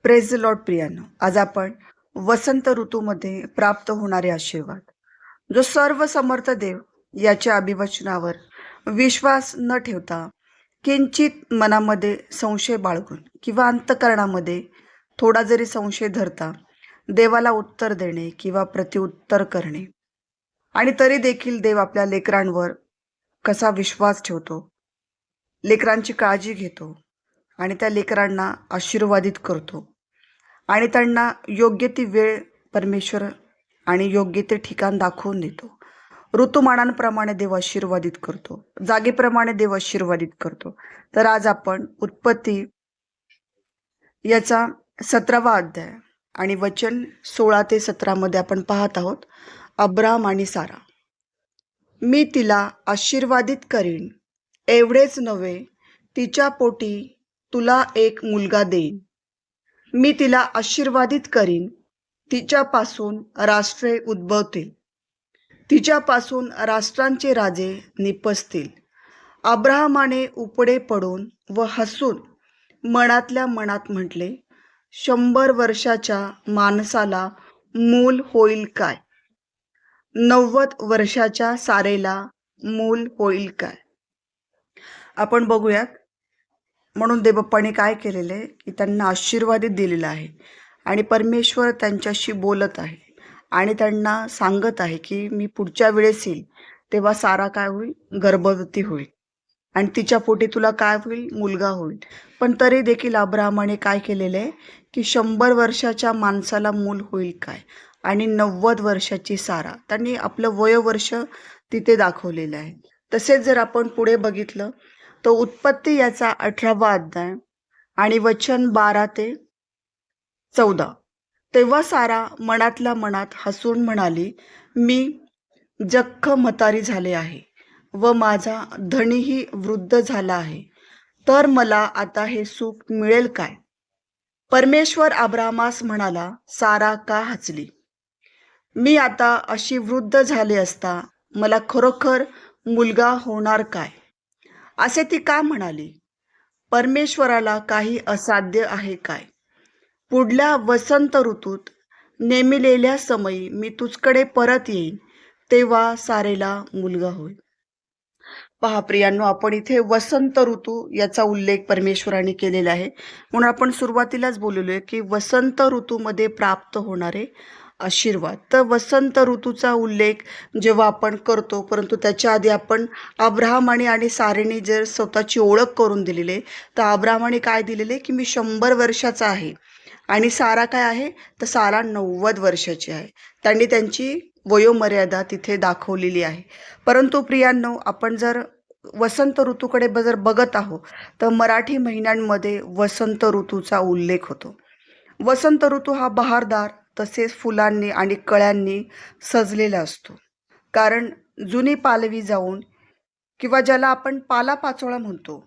Praise the Lord प्रियांनो, आज आपण वसंत ऋतूमध्ये प्राप्त होणारे आशीर्वाद, जो सर्व समर्थ देव याच्या अभिवचनावर विश्वास न ठेवता किंचित मनामध्ये संशय बाळगून किंवा अंतकरणामध्ये थोडा जरी संशय धरता देवाला उत्तर देणे किंवा प्रत्युत्तर करणे, आणि तरी देखील देव आपल्या लेकरांवर कसा विश्वास ठेवतो, लेकरांची काळजी घेतो आणि त्या लेकरांना आशीर्वादित करतो आणि त्यांना योग्य ती वेळ परमेश्वर आणि योग्य ते ठिकाण दाखवून देतो. ऋतुमानांप्रमाणे देव आशीर्वादित करतो, जागेप्रमाणे देव आशीर्वादित करतो. तर आज आपण उत्पत्ती याचा 17वा अध्याय आणि वचन 16 ते 17 मध्ये आपण पाहत आहोत. अब्राम आणि सारा. मी तिला आशीर्वादित करीन, एवढेच नव्हे, तिच्या पोटी तुला एक मुलगा देईन. मी तिला आशीर्वादित करीन, तिच्यापासून राष्ट्रे उद्भवतील, तिच्यापासून राष्ट्रांचे राजे निपजतील. अब्राहमाने उपडे पडून व हसून मनातल्या मनात म्हटले, 100 वर्षाच्या माणसाला मूल होईल काय? 90 वर्षाच्या सारेला मूल होईल काय? आपण बघूयात. म्हणून देवबाप्पाने काय केलेलं आहे की त्यांना आशीर्वादित दिलेलं आहे आणि परमेश्वर त्यांच्याशी बोलत आहे आणि त्यांना सांगत आहे की मी पुढच्या वेळेस येईल तेव्हा सारा काय होईल, गर्भवती होईल आणि तिच्या पोटी तुला काय होईल, मुलगा होईल. पण तरी देखील अब्राहमाने काय केलेलं आहे की 100 वर्षाच्या माणसाला मूल होईल काय आणि 90 वर्षाची सारा, त्यांनी आपलं वयोवर्ष तिथे दाखवलेलं आहे. तसेच जर आपण पुढे बघितलं तो उत्पत्ती याचा 18वा अध्याय आणि वचन 12 ते 14. तेव्हा सारा मनातल्या मनात हसून म्हणाली, मी जख्ख म्हातारी झाले आहे व माझा धनीही वृद्ध झाला आहे, तर मला आता हे सुख मिळेल काय? परमेश्वर अब्रामास म्हणाला, सारा का हसली? मी आता अशी वृद्ध झाले असता मला खरोखर मुलगा होणार काय? असे ती का म्हणाली? परमेश्वराला काही असाध्य आहे काय? पुढल्या वसंत ऋतूत नेमिलेल्या समयी मी तुझकडे परत येईन, तेव्हा सारेला मुलगा होईल. पहा प्रियांनो, आपण इथे वसंत ऋतू याचा उल्लेख परमेश्वराने केलेला आहे. म्हणून आपण सुरुवातीलाच बोललेलो आहे की वसंत ऋतूमध्ये प्राप्त होणारे आशीर्वाद. तर वसंत ऋतूचा उल्लेख जेव्हा आपण करतो, परंतु त्याच्या आधी आपण अब्राहम आणि सारेने जर स्वतःची ओळख करून दिलेली, तर अब्राहमाने काय दिलेले की मी 100 वर्षाचा आहे आणि सारा काय आहे, तर सारा 90 वर्षाची आहे. त्यांनी त्यांची वयोमर्यादा तिथे दाखवलेली आहे. परंतु प्रियांनो, आपण जर वसंत ऋतूकडे जर बघत आहोत तर मराठी महिन्यांमध्ये वसंत ऋतूचा उल्लेख होतो. वसंत ऋतू हा बहारदार तसेच फुलांनी आणि कळ्यांनी सजलेला असतो. कारण जुनी पालवी जाऊन किंवा ज्याला आपण पालापाचोळा म्हणतो,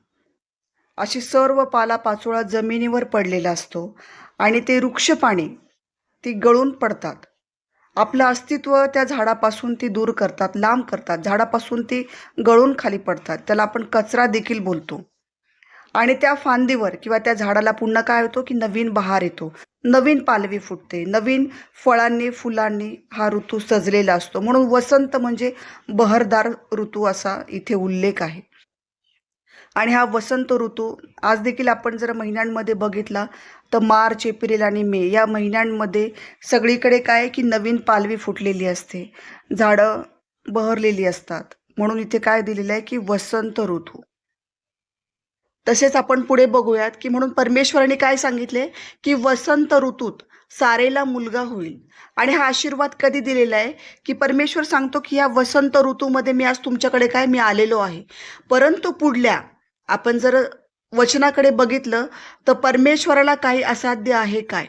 अशी सर्व पालापाचोळा जमिनीवर पडलेला असतो आणि ते वृक्षपाने ती गळून पडतात. आपलं अस्तित्व त्या झाडापासून ती दूर करतात, लांब करतात. झाडापासून ती गळून खाली पडतात. त्याला आपण कचरा देखील बोलतो. आणि त्या फांदीवर किंवा त्या झाडाला पुन्हा काय होतो की नवीन बहार येतो, नवीन पालवी फुटते, नवीन फळांनी फुलांनी हा ऋतू सजलेला असतो. म्हणून वसंत म्हणजे बहरदार ऋतू असा इथे उल्लेख आहे. आणि हा वसंत ऋतू आज देखील आपण जर महिन्यांमध्ये बघितला तर मार्च, एप्रिल आणि मे या महिन्यांमध्ये सगळीकडे काय की नवीन पालवी फुटलेली असते, झाडं बहरलेली असतात. म्हणून इथे काय दिलेलं आहे की वसंत ऋतू. तसेच आपण पुढे बघूयात की म्हणून परमेश्वराने काय सांगितले की वसंत ऋतूत सारेला मुलगा होईल. आणि हा आशीर्वाद कधी दिलेला आहे की परमेश्वर सांगतो की या वसंत ऋतूमध्ये मी आज तुमच्याकडे काय मी आलेलो आहे. परंतु पुढल्या आपण जर वचनाकडे बघितलं तर परमेश्वराला काही असाध्य आहे काय?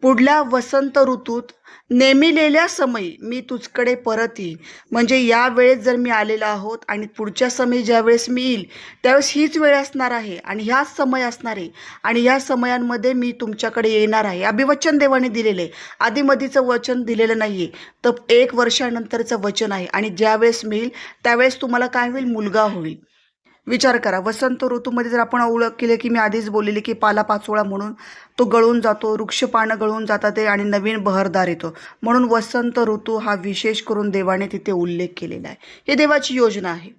पुढल्या वसंत ऋतूत नेमिलेल्या समयी मी तुझकडे परत येईल. म्हणजे या वेळेस जर मी आलेला आहोत आणि पुढच्या समयी ज्या वेळेस मी येईल त्यावेळेस हीच वेळ असणार आहे आणि ह्याच समय असणार आहे आणि या समयांमध्ये मी तुमच्याकडे येणार आहे. अभिवचन देवाने दिलेले, आधीमधीचं वचन दिलेलं नाहीये. तर 1 वर्षानंतरचं वचन आहे आणि ज्यावेळेस मी येईल त्यावेळेस तुम्हाला काय होईल, मुलगा होईल. विचार करा, वसंत ऋतूमध्ये जर आपण ओळख केली की मी आधीच बोललेली की पालापाचोळा म्हणून तो गळून जातो, वृक्ष पानं गळून जातात ते आणि नवीन बहरदार येतो. म्हणून वसंत ऋतू हा विशेष करून देवाने तिथे उल्लेख केलेला आहे. ही देवाची योजना आहे.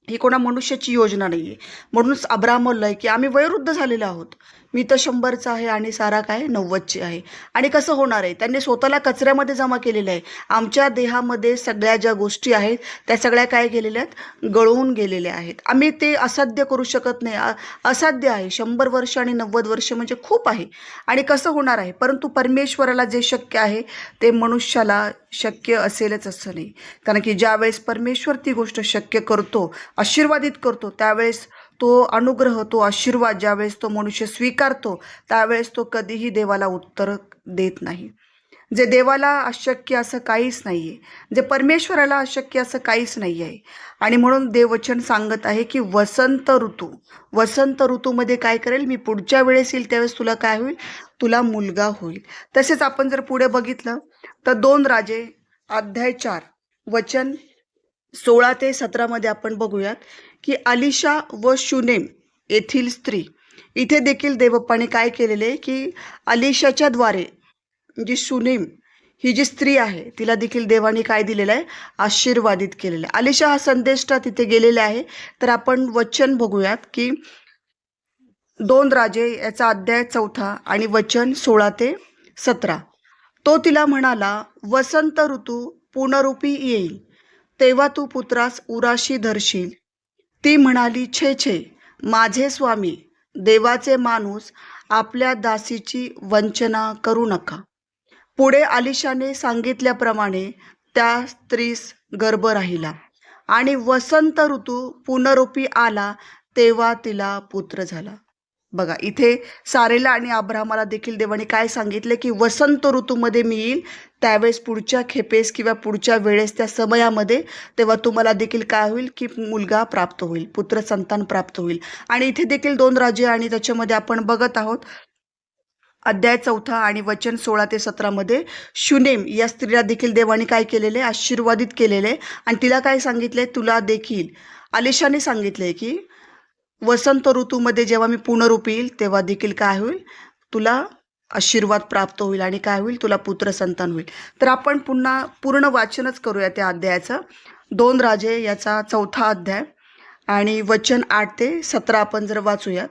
ही कोणा मनुष्याची योजना नाही आहे. म्हणूनच अब्राहम म्हणलंय की आम्ही वयोवृद्ध झालेलो आहोत. मी तर 100चा आहे आणि सारा काय 90ची आहे. आणि कसं होणार आहे? त्यांनी स्वतःला कचऱ्यामध्ये जमा केलेलं आहे. आमच्या देहामध्ये सगळ्या ज्या गोष्टी आहेत त्या सगळ्या काय केलेल्या आहेत? गळून गेलेल्या आहेत. आम्ही ते असाध्य करू शकत नाही. असाध्य आहे. 100 वर्ष आणि 90 वर्ष म्हणजे खूप आहे. आणि कसं होणार आहे? परंतु परमेश्वराला जे शक्य आहे ते मनुष्याला शक्य असेलच असं नाही. कारण की ज्यावेळेस परमेश्वर ती गोष्ट शक्य करतो, आशीर्वादित करतो, त्यावेळेस तो अनुग्रह, तो आशीर्वाद ज्यावेळेस तो मनुष्य स्वीकारतो, त्यावेळेस तो कधीही देवाला उत्तर देत नाही. जे देवाला अशक्य असं काहीच नाही आहे. जे परमेश्वराला अशक्य असं काहीच नाही आहे. आणि म्हणून देववचन सांगत आहे की वसंत ऋतूमध्ये काय करेल? मी पुढच्या वेळेस येईल त्यावेळेस तुला काय होईल? तुला मुलगा होईल. तसेच आपण जर पुढे बघितलं तर 2 राजे अध्याय 4 वचन 16 ते 17 मध्ये आपण बघूयात की अलिशा व शुनेम येथील स्त्री, इथे देखील देवप्पाने काय केलेले की अलिशाच्या द्वारे जी शुनेम ही जी स्त्री आहे तिला देखील देवाने काय दिलेलं आहे? आशीर्वादित केलेलं आहे. अलिशा हा संदेष्टा तिथे गेलेला आहे. तर आपण वचन बघूयात की 2 राजे याचा अध्याय 4 आणि वचन 16 ते 17. तो तिला म्हणाला, वसंत ऋतू पुनरुपी येईल, तेव्हा तू पुत्रास उराशी धरशील. ती म्हणाली, छे छे, माझे स्वामी, देवाचे माणूस, आपल्या दासीची वंचना करू नका. पुढे अलिशाने सांगितल्याप्रमाणे त्या स्त्रीस गर्भ राहिला आणि वसंत ऋतू पुनरुपी आला, तेव्हा तिला पुत्र झाला. बघा, इथे सारेला आणि अब्राहमाला देखील देवाने काय सांगितले की वसंत ऋतूमध्ये मी येईल, त्यावेळेस पुढच्या खेपेस किंवा पुढच्या वेळेस त्या समयामध्ये तेव्हा तुम्हाला देखील काय होईल की मुलगा प्राप्त होईल, पुत्र संतान प्राप्त होईल. आणि इथे देखील 2 राज्य आणि त्याच्यामध्ये आपण बघत आहोत अध्याय 4 आणि वचन 16 ते 17 मध्ये शुनेम या स्त्रीला देखील देवाने काय केलेले? आशीर्वादित केलेले. आणि तिला काय सांगितले? तुला देखील अलिशाने सांगितले की वसंत ऋतूमध्ये जेव्हा मी पुनरुपी येईल तेव्हा देखील काय होईल? तुला आशीर्वाद प्राप्त होईल आणि काय होईल? तुला पुत्र संतान होईल. तर आपण पुन्हा पूर्ण वाचनच करूया त्या अध्यायाचं. 2 राजे याचा 4था अध्याय आणि वचन 8 ते 17 आपण जर वाचूयात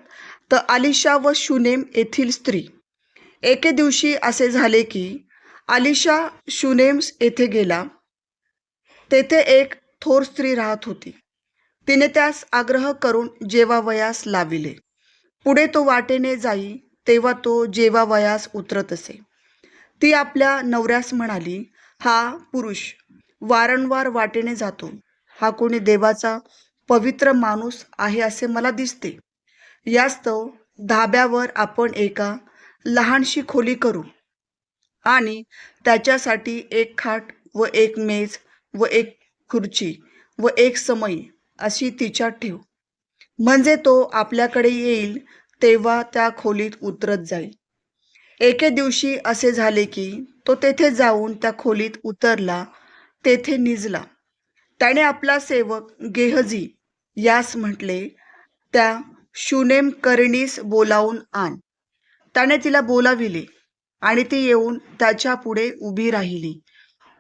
तर अलिशा व शुनेम येथील स्त्री. एके दिवशी असे झाले की अलिशा शुनेम येथे गेला. तेथे एक थोर स्त्री राहत होती. तिने त्यास आग्रह करून जेवावयास लाविले. पुढे तो वाटेने जाई तेव्हा तो जेवावयास उतरत असे. ती आपल्या नवऱ्यास म्हणाली, हा पुरुष वारंवार वाटेने जातो. हा कोणी देवाचा पवित्र माणूस आहे असे मला दिसते. यास्तव धाब्यावर आपण एका लहानशी खोली करू आणि त्याच्यासाठी एक खाट व एक मेज व एक खुर्ची व एक समई अशी तिच्यात ठेव. म्हणजे तो आपल्याकडे येईल तेव्हा त्या खोलीत उतरत जाईल. एके दिवशी असे झाले की तो तेथे जाऊन त्या खोलीत उतरला, तेथे निजला. त्याने आपला सेवक गेहजी यास म्हटले, त्या शुनेम करणीस बोलावून आण. त्याने तिला बोलाविले आणि ती येऊन त्याच्या पुढे उभी राहिली.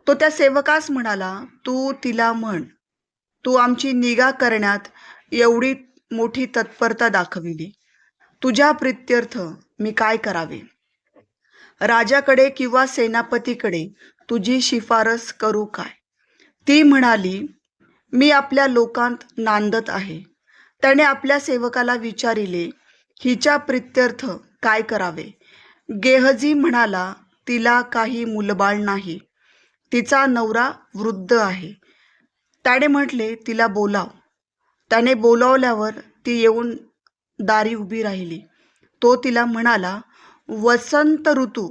तो त्या सेवकास म्हणाला, तू तिला म्हण, तू आमची निगा करण्यात एवढी मोठी तत्परता दाखविली. तुझ्या प्रित्यर्थ मी काय करावे? राजाकडे किंवा सेनापतीकडे तुझी शिफारस करू काय? ती म्हणाली, मी आपल्या लोकांत नांदत आहे. त्याने आपल्या सेवकाला विचारिले, हिच्या प्रित्यर्थ काय करावे? गेहजी म्हणाला, तिला काही मुलबाळ नाही. तिचा नवरा वृद्ध आहे. त्याने म्हटले, तिला बोलाव. त्याने बोलावल्यावर ती येऊन दारी उभी राहिली. तो तिला म्हणाला, वसंत ऋतू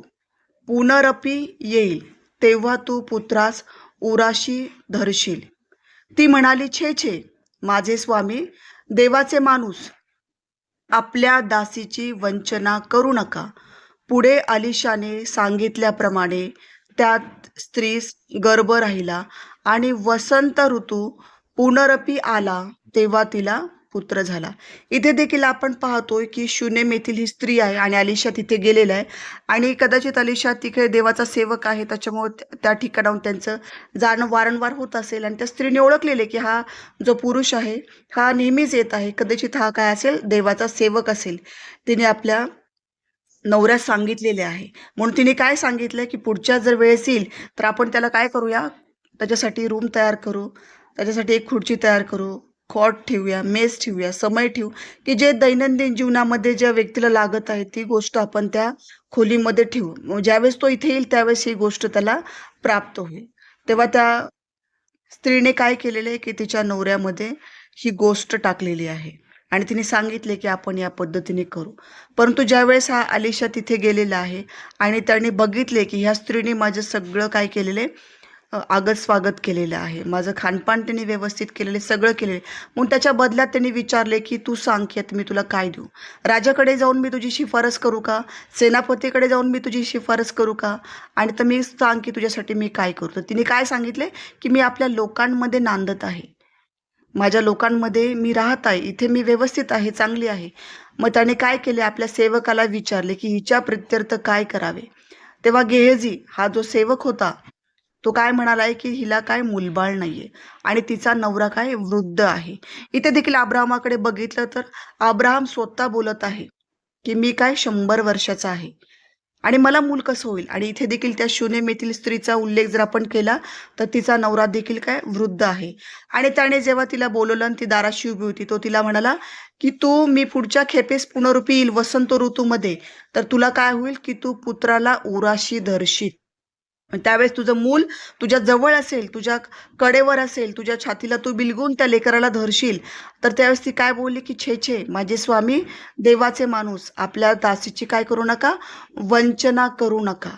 पुनरपी येईल तेव्हा तू पुत्रास उराशी धरशील. ती म्हणाली, छे छे, माझे स्वामी, देवाचे माणूस, आपल्या दासीची वंचना करू नका. पुढे अलिशाने सांगितल्याप्रमाणे त्या स्त्रीस गर्भ राहिला आणि वसंत ऋतू पुनरपी आला तेव्हा तिला पुत्र झाला. इथे देखील आपण पाहतोय की शुनेम येथील ही स्त्री आहे आणि अलिशा तिथे गेलेला आहे आणि कदाचित अलिशा तिथे देवाचा सेवक आहे, त्याच्यामुळे त्या ठिकाणाहून त्यांचं जाणं वारंवार होत असेल आणि त्या स्त्रीने ओळखलेले की हा जो पुरुष आहे हा नेहमीच येत आहे, कदाचित हा काय असेल, देवाचा सेवक असेल. तिने आपल्या नवऱ्यास सांगितलेले आहे. म्हणून तिने काय सांगितलंय की पुढच्या जर वेळेस येईल तर आपण त्याला काय करूया, त्याच्यासाठी रूम तयार करू, त्याच्यासाठी एक खुर्ची तयार करू, खॉट ठेवूया, मेस ठेवूया, समय ठेवू, की जे दैनंदिन जीवनामध्ये ज्या व्यक्तीला लागत आहे ती गोष्ट आपण त्या खोलीमध्ये ठेवू. मग ज्यावेळेस तो इथे येईल त्यावेळेस ही गोष्ट त्याला प्राप्त होईल. तेव्हा त्या स्त्रीने काय केलेलं आहे की तिच्या नवऱ्यामध्ये ही गोष्ट टाकलेली आहे आणि तिने सांगितले की आपण या पद्धतीने करू. परंतु ज्यावेळेस हा अलिशा तिथे गेलेला आहे आणि त्याने बघितले की ह्या स्त्रीने माझं सगळं काय केलेलं आहे, आगत स्वागत केलेलं आहे, माझं खानपान त्यांनी व्यवस्थित केलेलं आहे, सगळं केलेलं आहे. मग त्याच्या बदल्यात त्यांनी विचारले की तू सांग की आता मी तुला काय देऊ, राजाकडे जाऊन मी तुझी शिफारस करू का, सेनापतीकडे जाऊन मी तुझी शिफारस करू का, आणि तर मी सांग की तुझ्यासाठी मी काय करू. तर तिने काय सांगितले की मी आपल्या लोकांमध्ये नांदत आहे, माझ्या लोकांमध्ये मी राहत आहे, इथे मी व्यवस्थित आहे, चांगली आहे. मग त्याने काय केले, आपल्या सेवकाला विचारले की हिच्या प्रित्यर्थ काय करावे. तेव्हा गेहजी हा जो सेवक होता तो काय म्हणालाय की हिला काय मूलबाळ नाहीये आणि तिचा नवरा काय वृद्ध आहे. इथे देखील अब्राहमाकडे बघितलं तर अब्राहम स्वतः बोलत आहे की मी काय 100 वर्षाचा आहे आणि मला मूल कसं होईल. आणि इथे देखील त्या शुनेम येथील स्त्रीचा उल्लेख जर आपण केला तर तिचा नवरा देखील काय वृद्ध आहे. आणि त्याने जेव्हा तिला बोलवलं आणि ती दाराशी उभी होती, तो तिला म्हणाला की तू मी पुढच्या खेपेस पुनरुपी येईल वसंत ऋतूमध्ये, तर तुला काय होईल की तू पुत्राला उराशी धरशील. त्यावेळेस तुझं मूल तुझ्या जवळ असेल, तुझ्या कडेवर असेल, तुझ्या छातीला तू बिलगून त्या लेकराला धरशील. तर त्यावेळेस ती काय बोलली की छे छे माझे स्वामी देवाचे माणूस, आपल्या दासीची काय करू नका, वंचना करू नका.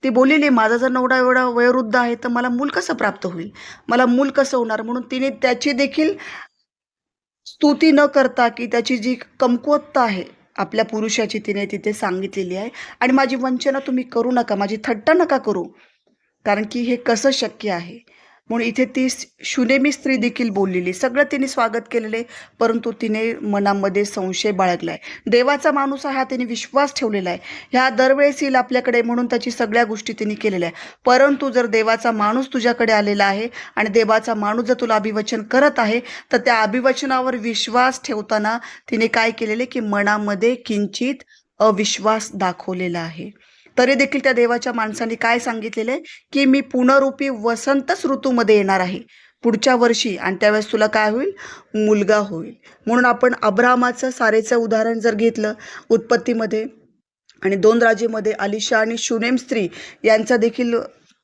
ती बोललेली माझा जर नवरा एवढा वयोवृद्ध आहे तर मला मूल कसं प्राप्त होईल, मला मूल कसं होणार. म्हणून तिने त्याची देखील स्तुती न करता की त्याची जी कमकुवतता आहे आपल्या पुरुषाची तिने तिथे सांगितलेली आहे. आणि माझी वंचना तुम्ही करू नका, माझी थट्टा नका करू, कारण की हे कसं शक्य आहे. म्हणून इथे ती शुनेमी स्त्री देखील बोललेली, सगळं तिने स्वागत केलेले, परंतु तिने मनामध्ये संशय बाळगलाय. देवाचा माणूस हा तिने विश्वास ठेवलेला आहे, ह्या दरवेळेस येईल आपल्याकडे म्हणून त्याची सगळ्या गोष्टी तिने केलेल्या आहे. परंतु जर देवाचा माणूस तुझ्याकडे आलेला आहे आणि देवाचा माणूस जर तुला अभिवचन करत आहे तर त्या अभिवचनावर विश्वास ठेवताना तिने काय केलेले की मनामध्ये किंचित अविश्वास दाखवलेला आहे. तरी देखील त्या देवाच्या माणसाने काय सांगितलेले की मी पुनरुपी वसंतच ऋतूमध्ये येणार आहे पुढच्या वर्षी आणि त्यावेळेस तुला काय होईल, मुलगा होईल. म्हणून आपण अब्राहमाचं सारेचं उदाहरण जर घेतलं उत्पत्तीमध्ये आणि 2 राजेमध्ये अलिशा आणि शुनेम स्त्री यांचं देखील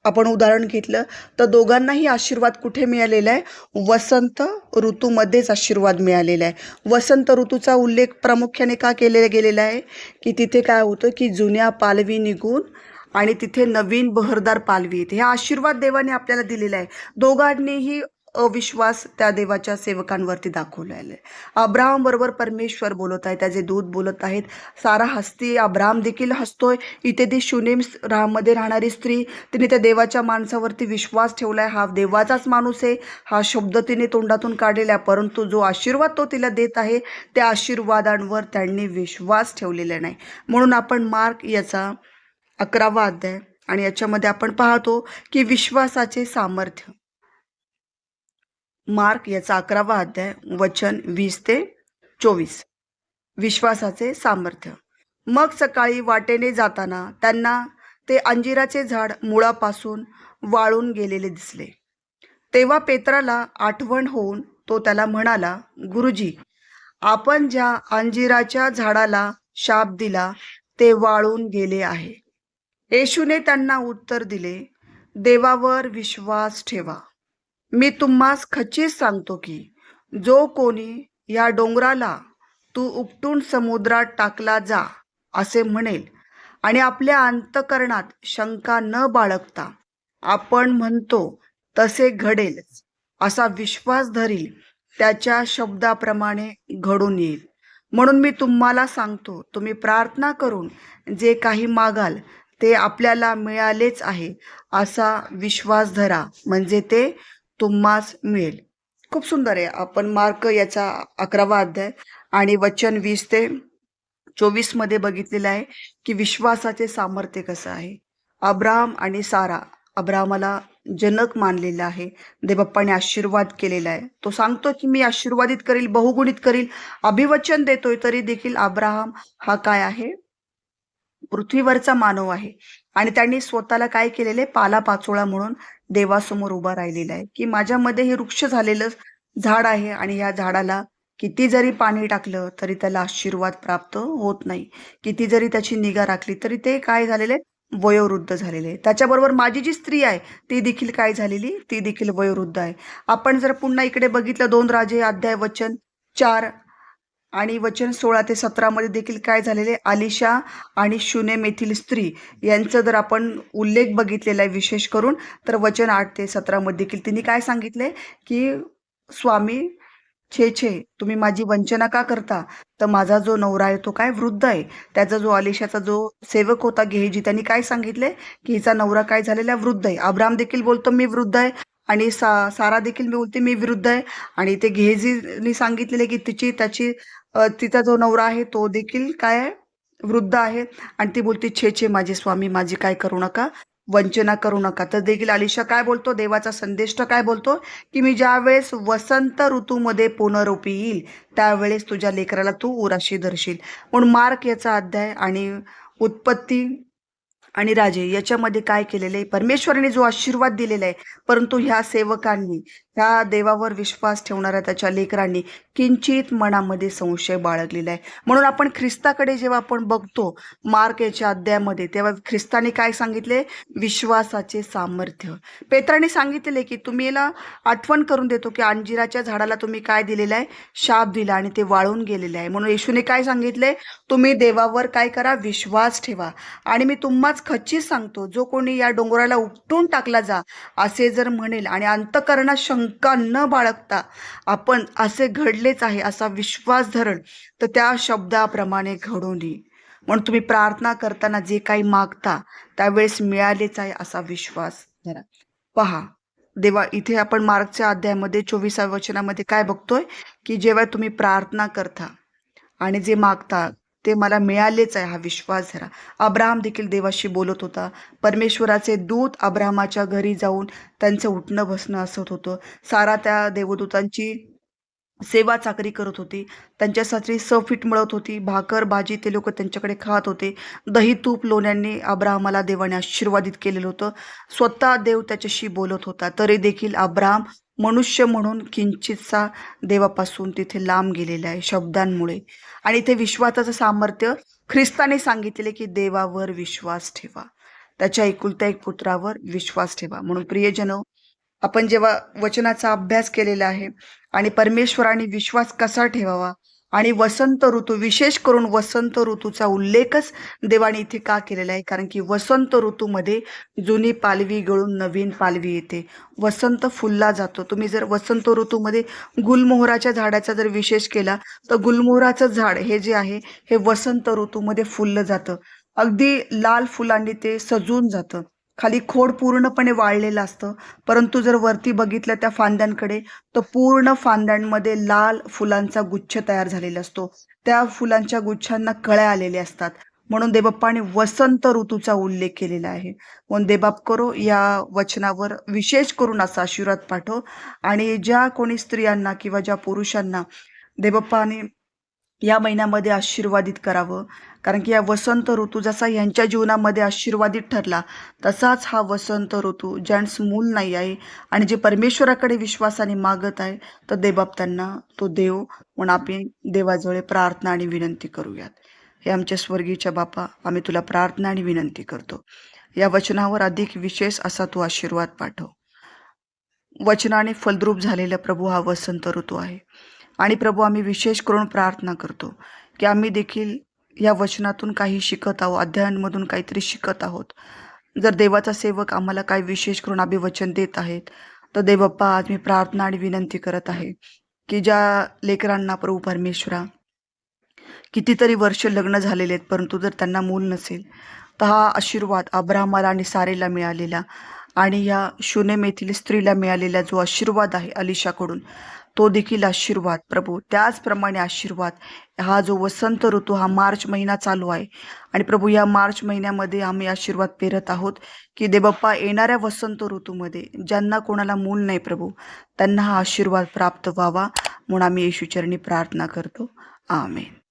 आपण उदाहरण घेतलं तर दोघांनाही आशीर्वाद कुठे मिळालेला आहे, वसंत ऋतूमध्येच आशीर्वाद मिळालेला आहे. वसंत ऋतूचा उल्लेख प्रामुख्याने का केलेला गेलेला आहे की तिथे काय होतं की जुन्या पालवी निघून आणि तिथे नवीन बहरदार पालवी येते. हा आशीर्वाद देवाने आपल्याला दिलेला आहे. दोघांनीही अविश्वास त्या देवाच्या सेवकांवरती दाखवलेला आहे. अब्राहम बरोबर परमेश्वर बोलत आहे, त्याचे दूत बोलत आहेत, सारा हसती, अब्राहम देखील हसतोय. इथे ती शुनेम मध्ये राहणारी स्त्री तिने त्या देवाच्या माणसावरती विश्वास ठेवलाय, हा देवाचाच माणूस आहे, हा शब्द तिने तोंडातून काढलेला आहे. परंतु जो आशीर्वाद तो तिला देत आहे त्या आशीर्वादांवर त्यांनी विश्वास ठेवलेला नाही. म्हणून आपण मार्क याचा 11वा अध्याय आणि याच्यामध्ये आपण पाहतो की विश्वासाचे सामर्थ्य. मार्क याचा 11वा अध्याय वचन 20 ते 24. विश्वासाचे सामर्थ्य. मग सकाळी वाटेने जाताना त्यांना ते अंजिराचे झाड मुळापासून वाळून गेलेले दिसले. तेव्हा पेत्राला आठवण होऊन तो त्याला म्हणाला, गुरुजी, आपण ज्या अंजिराच्या झाडाला शाप दिला ते वाळून गेले आहे. येशूने त्यांना उत्तर दिले, देवावर विश्वास ठेवा. मी तुम्हास खचित सांगतो की जो कोणी या डोंगराला तू उपटून समुद्रात टाकला जा असे म्हणेल आणि आपल्या अंतकरणात शंका न बाळगता आपण म्हणतो तसे घडेलच असा विश्वास धरील, त्याच्या शब्दाप्रमाणे घडून येईल. म्हणून मी तुम्हाला सांगतो, तुम्ही प्रार्थना करून जे काही मागाल ते आपल्याला मिळालेच आहे असा विश्वास धरा, म्हणजे ते तुम्हास मिळेल. खूप सुंदर आहे. आपण मार्क याचा 11वा अध्याय आणि वचन 20 ते 24 मध्ये बघितलेलं आहे, की विश्वासाचे सामर्थ्य कसं आहे. अब्राहम आणि सारा, अब्राहमाला जनक मानलेलं आहे. देवबाप्पाने आशीर्वाद केलेला आहे. तो सांगतो, की मी आशीर्वादित करील, बहुगुणित करील. अभिवचन देतोय तरी देखील अब्राहम हा काय आहे? पृथ्वीवरचा मानव आहे आणि त्यांनी स्वतःला काय केलेलं आहे, पालापाचोळा म्हणून देवासमोर उभा राहिलेला आहे, की माझ्यामध्ये हे वृक्ष झालेलं झाड आहे आणि या झाडाला किती जरी पाणी टाकलं तरी त्याला आशीर्वाद प्राप्त होत नाही. किती जरी त्याची निगा राखली तरी ते काय झालेले आहे, वयोवृद्ध झालेले आहे. त्याच्याबरोबर माझी जी स्त्री आहे ती देखील काय झालेली, ती देखील वयोवृद्ध आहे. आपण जर पुन्हा इकडे बघितलं 2 राजे अध्याय वचन 4 आणि वचन 16 ते 17 मध्ये देखील काय झालेले, अलिशा आणि शूनेम येथील स्त्री यांचं जर आपण उल्लेख बघितलेला आहे विशेष करून, तर वचन 8 ते 17 मध्ये देखील तिने काय सांगितले, की स्वामी, छे छे, तुम्ही माझी वंचना का करता? तर माझा जो नवरा आहे तो काय वृद्ध आहे. त्याचा जो अलिशाचा जो सेवक होता गेहजी, त्यांनी काय सांगितले, की हिचा नवरा काय झालेला आहे, वृद्ध आहे. अब्राम देखील बोलतो मी वृद्ध आहे आणि सारा देखील बोलते मी वृद्ध आहे आणि ते गेहजीने सांगितलेले की तिचा जो नवरा आहे तो देखील काय आहे, वृद्ध आहे आणि ती बोलते छे छे माझे स्वामी, माझी काय करू नका, वंचना करू नका. तर देखील अलिशा काय बोलतो, देवाचा संदेष्ट काय बोलतो, की मी ज्यावेळेस वसंत ऋतूमध्ये पुनरुपी येईल त्यावेळेस तुझ्या लेकराला तू उराशी धरशील. म्हणून मार्क याचा अध्याय आणि उत्पत्ती आणि राजे याच्यामध्ये काय केलेलं आहे, परमेश्वराने जो आशीर्वाद दिलेला आहे, परंतु ह्या सेवकांनी, ह्या देवावर विश्वास ठेवणाऱ्या त्याच्या लेकरांनी किंचित मनामध्ये संशय बाळगलेला आहे. म्हणून आपण ख्रिस्ताकडे जेव्हा आपण बघतो मार्क याच्या अध्यायामध्ये, तेव्हा ख्रिस्ताने काय सांगितले, विश्वासाचे सामर्थ्य. पेत्राने सांगितलेले की तुम्ही याला आठवण करून देतो की अंजिराच्या झाडाला तुम्ही काय दिलेलं आहे, शाप दिला आणि ते वाळून गेलेले आहे. म्हणून येशूने काय सांगितले, तुम्ही देवावर काय करा, विश्वास ठेवा आणि मी तुम्हाच खच्चीत सांगतो, जो कोणी या डोंगराला उपटून टाकला जा असे जर म्हणेल आणि अंतःकरणात शंका न बाळगता आपण असे घडलेच आहे असा विश्वास धरण, तर त्या शब्दाप्रमाणे घडून येईल. म्हणून तुम्ही प्रार्थना करताना जे काही मागता त्यावेळेस मिळालेच आहे असा विश्वास धरा. पहा, देवा इथे आपण मार्कच्या अध्यायामध्ये 24व्या वचनामध्ये काय बघतोय, की जेव्हा तुम्ही प्रार्थना करता आणि जे मागता ते मला मिळालेच आहे हा विश्वास धरा. अब्राहम देखील देवाशी बोलत होता. परमेश्वराचे दूत अब्राहमाच्या घरी जाऊन त्यांचं उठणं बसणं असत होतं. सारा त्या देवदूतांची सेवा चाकरी करत होती. त्यांच्यासाठी सफीट मिळत होती. भाकर भाजी ते लोक त्यांच्याकडे खात होते. दही तूप लोण्यांनी अब्राहमाला देवाने आशीर्वादित केलेलं होतं. स्वतः देव त्याच्याशी बोलत होता. तरी देखील अब्राहम मनुष्य म्हणून किंचितसा देवापासून तिथे लांब गेलेला आहे शब्दांमुळे. आणि इथे विश्वासाचं सामर्थ्य ख्रिस्ताने सांगितले की देवावर विश्वास ठेवा, त्याच्या एकुलत्या एक पुत्रावर विश्वास ठेवा. म्हणून प्रियजनो, आपण जेव्हा वचनाचा अभ्यास केलेला आहे आणि परमेश्वराने विश्वास कसा ठेवावा आणि वसंत ऋतू, विशेष करून वसंत ऋतूचा उल्लेखच देवाने इथे का केलेला आहे, कारण की वसंत ऋतूमध्ये जुनी पालवी गळून नवीन पालवी येते. वसंत फुलला जातो. तुम्ही जर वसंत ऋतूमध्ये गुलमोहराच्या झाडाचा जर विशेष केला तर गुलमोहराचं झाड हे जे आहे हे वसंत ऋतूमध्ये फुललं जातं. अगदी लाल फुलांनी ते सजून जातं. खाली खोड पूर्णपणे वाळलेलं असतं, परंतु जर वरती बघितलं त्या फांद्यांकडे तर पूर्ण फांद्यांमध्ये लाल फुलांचा गुच्छ तयार झालेला असतो. त्या फुलांच्या गुच्छांना कळ्या आलेल्या असतात. म्हणून देवबाप्पाने वसंत ऋतूचा उल्लेख केलेला आहे. म्हणून देवबाप करो या वचनावर विशेष करून असा आशीर्वाद पाठव आणि ज्या कोणी स्त्रियांना किंवा ज्या पुरुषांना देवबाप्पाने या महिन्यामध्ये आशीर्वादित करावं, कारण की या वसंत ऋतू जसा यांच्या जीवनामध्ये आशीर्वादित ठरला तसाच हा वसंत ऋतू ज्यांस मूल नाही आहे आणि जे परमेश्वराकडे विश्वासाने मागत आहे तर देवबाप त्यांना तो देव. म्हणून आपण देवाजवळ प्रार्थना आणि विनंती करूयात. हे आमच्या स्वर्गीच्या बापा, आम्ही तुला प्रार्थना आणि विनंती करतो, या वचनावर अधिक विशेष असा तू आशीर्वाद पाठव. वचनाने फलद्रूप झालेला प्रभू हा वसंत ऋतू आहे आणि प्रभू आम्ही विशेष करून प्रार्थना करतो की आम्ही देखील या वचनातून काही शिकत आहोत, अध्ययनांमधून काहीतरी शिकत आहोत. जर देवाचा सेवक आम्हाला काही विशेष करून अभिवचन देत आहेत तर देवबाप्पा आज मी प्रार्थना आणि विनंती करत आहे की ज्या लेकरांना प्रभू परमेश्वरा कितीतरी वर्ष लग्न झालेले आहेत परंतु जर त्यांना मूल नसेल तर हा आशीर्वाद अब्राहमाला आणि सारेला मिळालेला आणि या शुनेम येथील स्त्रीला मिळालेला जो आशीर्वाद आहे अलिशाकडून, तो देखील आशीर्वाद प्रभू त्याचप्रमाणे आशीर्वाद. हा जो वसंत ऋतू, हा मार्च महिना चालू आहे आणि प्रभू या मार्च महिन्यामध्ये आम्ही आशीर्वाद पेरत आहोत की देवबाप्पा येणाऱ्या वसंत ऋतूमध्ये ज्यांना कोणाला मूल नाही प्रभू, त्यांना हा आशीर्वाद प्राप्त व्हावा म्हणून आम्ही येशूचरणी प्रार्थना करतो. आमेन.